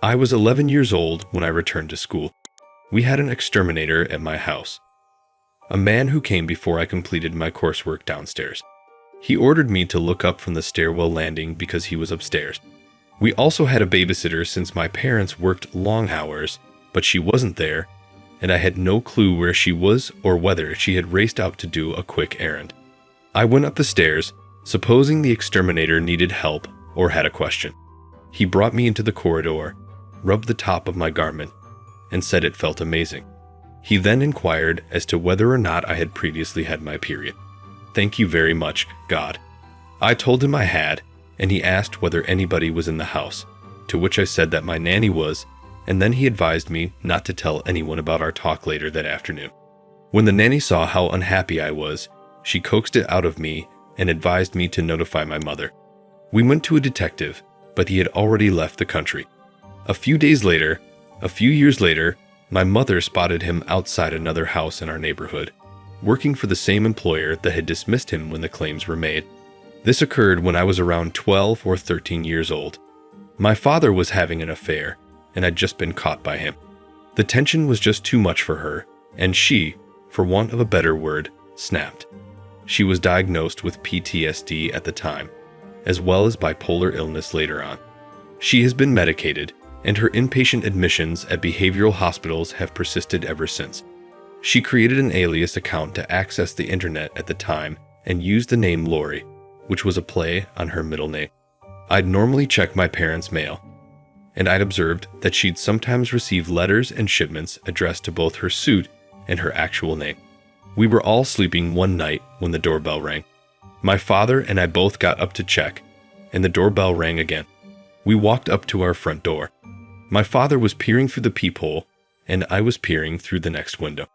I was 11 years old when I returned to school. We had an exterminator at my house, a man who came before I completed my coursework downstairs. He ordered me to look up from the stairwell landing because he was upstairs. We also had a babysitter since my parents worked long hours, but she wasn't there, and I had no clue where she was or whether she had raced out to do a quick errand. I went up the stairs, supposing the exterminator needed help or had a question. He brought me into the corridor, rubbed the top of my garment, and said it felt amazing. He then inquired as to whether or not I had previously had my period. "Thank you very much, God." I told him I had, and he asked whether anybody was in the house, to which I said that my nanny was, and then he advised me not to tell anyone about our talk later that afternoon. When the nanny saw how unhappy I was, she coaxed it out of me and advised me to notify my mother. We went to a detective, but he had already left the country. A few years later, my mother spotted him outside another house in our neighborhood, working for the same employer that had dismissed him when the claims were made. This occurred when I was around 12 or 13 years old. My father was having an affair, and I'd just been caught by him. The tension was just too much for her, and she, for want of a better word, snapped. She was diagnosed with PTSD at the time, as well as bipolar illness later on. She has been medicated, and her inpatient admissions at behavioral hospitals have persisted ever since. She created an alias account to access the internet at the time and used the name Lori, which was a play on her middle name. I'd normally check my parents' mail, and I'd observed that she'd sometimes receive letters and shipments addressed to both her suit and her actual name. We were all sleeping one night when the doorbell rang. My father and I both got up to check, and the doorbell rang again. We walked up to our front door. My father was peering through the peephole, and I was peering through the next window.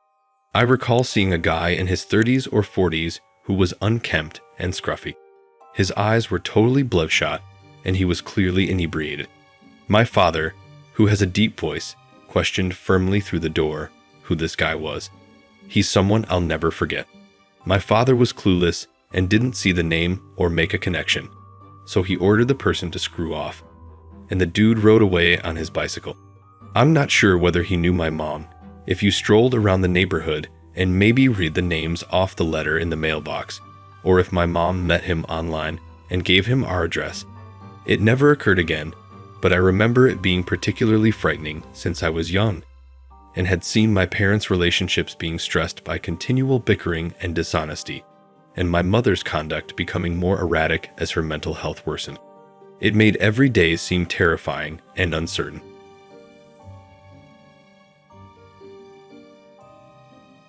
I recall seeing a guy in his 30s or 40s who was unkempt and scruffy. His eyes were totally bloodshot, and he was clearly inebriated. My father, who has a deep voice, questioned firmly through the door who this guy was. He's someone I'll never forget. My father was clueless and didn't see the name or make a connection, so he ordered the person to screw off, and the dude rode away on his bicycle. I'm not sure whether he knew my mom. If you strolled around the neighborhood and maybe read the names off the letter in the mailbox, or if my mom met him online and gave him our address. It never occurred again, but I remember it being particularly frightening since I was young and had seen my parents' relationships being stressed by continual bickering and dishonesty, and my mother's conduct becoming more erratic as her mental health worsened. It made every day seem terrifying and uncertain.